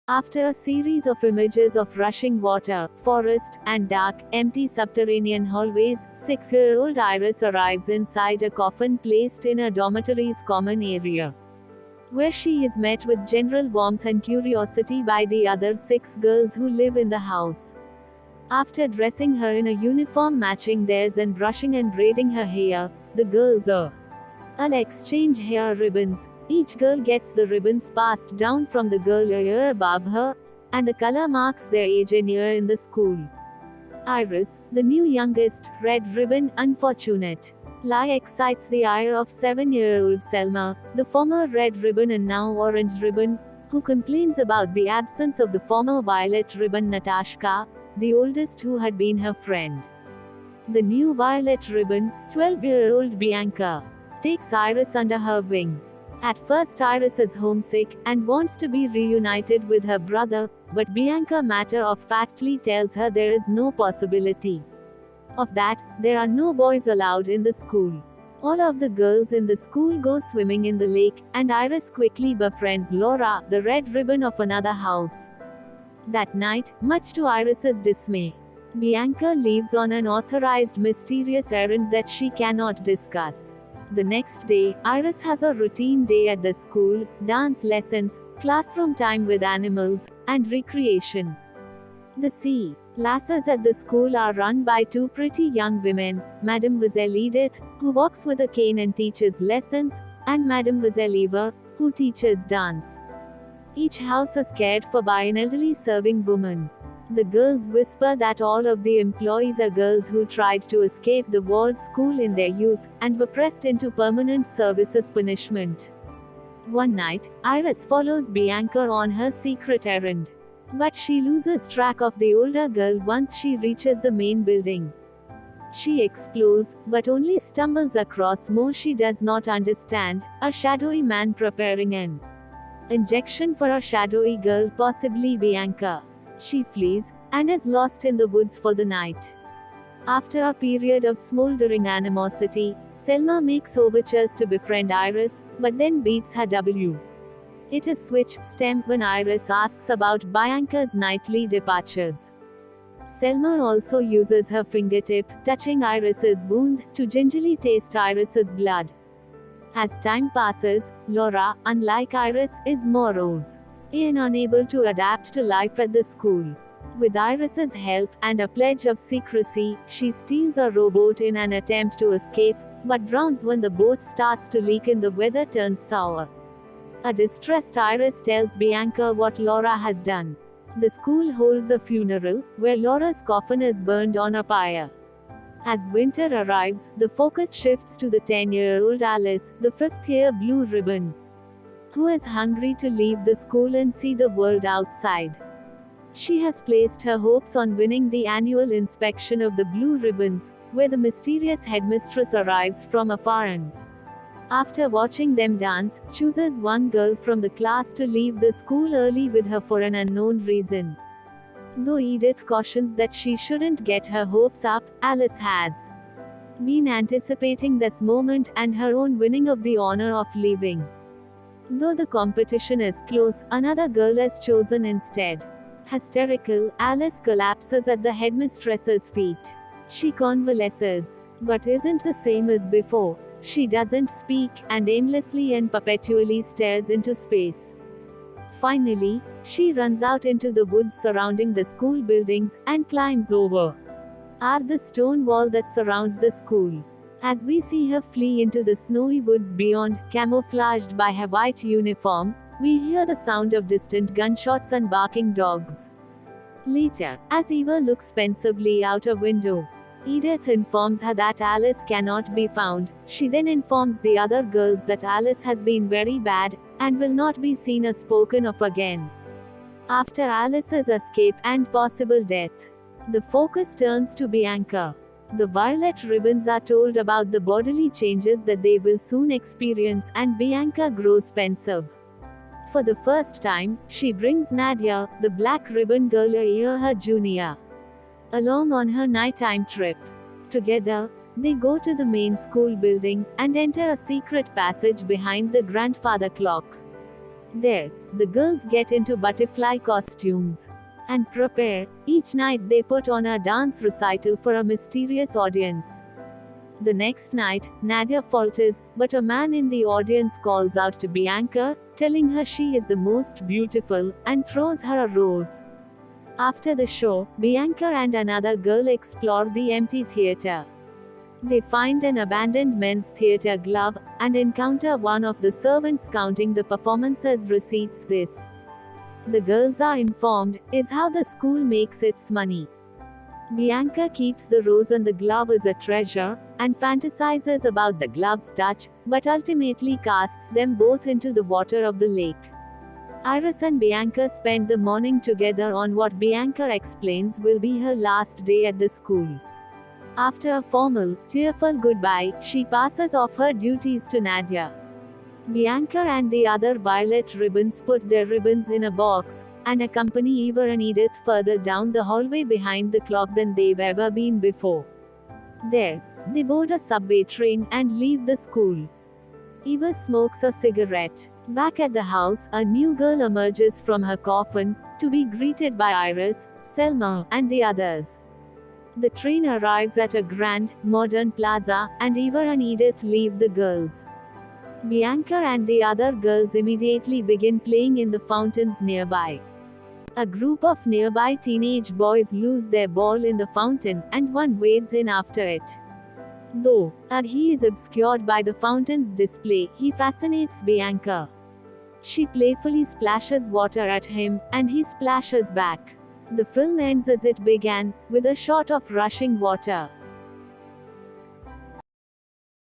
After a series of images of rushing water, forest, and dark, empty subterranean hallways, 6-year-old Iris arrives inside a coffin placed in a dormitory's common area, where she is met with general warmth and curiosity by the other 6 girls who live in the house. After dressing her in a uniform matching theirs and brushing and braiding her hair, the girls all exchange hair ribbons. Each girl gets the ribbons passed down from the girl a year above her, and the color marks their age and year in the school. Iris, the new youngest, red ribbon, unfortunate. Lie excites the ire of 7-year-old Selma, the former red ribbon and now orange ribbon, who complains about the absence of the former violet ribbon Natashka, the oldest who had been her friend. The new violet ribbon, 12-year-old Bianca, takes Iris under her wing. At first Iris is homesick, and wants to be reunited with her brother, but Bianca matter-of-factly tells her there is no possibility of that. There are no boys allowed in the school. All of the girls in the school go swimming in the lake, and Iris quickly befriends Laura, the red ribbon of another house. That night, much to Iris's dismay, Bianca leaves on an authorized mysterious errand that she cannot discuss. The next day, Iris has a routine day at the school: dance lessons, classroom time with animals, and recreation. The classes at the school are run by 2 pretty young women, Mademoiselle Edith, who walks with a cane and teaches lessons, and Mademoiselle Eva, who teaches dance. Each house is cared for by an elderly serving woman. The girls whisper that all of the employees are girls who tried to escape the walled school in their youth, and were pressed into permanent service as punishment. One night, Iris follows Bianca on her secret errand. But she loses track of the older girl once she reaches the main building. She explores, but only stumbles across more she does not understand: a shadowy man preparing an injection for a shadowy girl, possibly Bianca. She flees, and is lost in the woods for the night. After a period of smoldering animosity, Selma makes overtures to befriend Iris, but then beats her W. It is switched stem when Iris asks about Bianca's nightly departures. Selma also uses her fingertip, touching Iris's wound, to gingerly taste Iris's blood. As time passes, Laura, unlike Iris, is morose and unable to adapt to life at the school. With Iris's help, and a pledge of secrecy, she steals a rowboat in an attempt to escape, but drowns when the boat starts to leak and the weather turns sour. A distressed Iris tells Bianca what Laura has done. The school holds a funeral, where Laura's coffin is burned on a pyre. As winter arrives, the focus shifts to the 10-year-old Alice, the 5th-year blue ribbon, who is hungry to leave the school and see the world outside. She has placed her hopes on winning the annual inspection of the blue ribbons, where the mysterious headmistress arrives from afar and, after watching them dance, chooses one girl from the class to leave the school early with her for an unknown reason. Though Edith cautions that she shouldn't get her hopes up, Alice has been anticipating this moment and her own winning of the honor of leaving. Though the competition is close, another girl is chosen instead. Hysterical, Alice collapses at the headmistress's feet. She convalesces, but isn't the same as before. She doesn't speak, and aimlessly and perpetually stares into space. Finally, she runs out into the woods surrounding the school buildings, and climbs over the stone wall that surrounds the school. As we see her flee into the snowy woods beyond, camouflaged by her white uniform, we hear the sound of distant gunshots and barking dogs. Later, as Eva looks pensively out a window, Edith informs her that Alice cannot be found. She then informs the other girls that Alice has been very bad, and will not be seen or spoken of again. After Alice's escape and possible death, the focus turns to Bianca. The violet ribbons are told about the bodily changes that they will soon experience, and Bianca grows pensive. For the first time, she brings Nadia, the black ribbon girl a year her junior, along on her nighttime trip. Together, they go to the main school building, and enter a secret passage behind the grandfather clock. There, the girls get into butterfly costumes and prepare. Each night they put on a dance recital for a mysterious audience. The next night, Nadia falters, but a man in the audience calls out to Bianca, telling her she is the most beautiful, and throws her a rose. After the show, Bianca and another girl explore the empty theater. They find an abandoned men's theater glove, and encounter one of the servants counting the performances receipts. This, the girls are informed, is how the school makes its money. Bianca keeps the rose and the glove as a treasure, and fantasizes about the glove's touch, but ultimately casts them both into the water of the lake. Iris and Bianca spend the morning together on what Bianca explains will be her last day at the school. After a formal, tearful goodbye, she passes off her duties to Nadia. Bianca and the other Violet ribbons put their ribbons in a box, and accompany Eva and Edith further down the hallway behind the clock than they've ever been before. There, they board a subway train and leave the school. Eva smokes a cigarette. Back at the house, a new girl emerges from her coffin, to be greeted by Iris, Selma, and the others. The train arrives at a grand, modern plaza, and Eva and Edith leave the girls. Bianca and the other girls immediately begin playing in the fountains nearby. A group of nearby teenage boys lose their ball in the fountain, and one wades in after it. Though he is obscured by the fountain's display, he fascinates Bianca. She playfully splashes water at him, and he splashes back. The film ends as it began, with a shot of rushing water.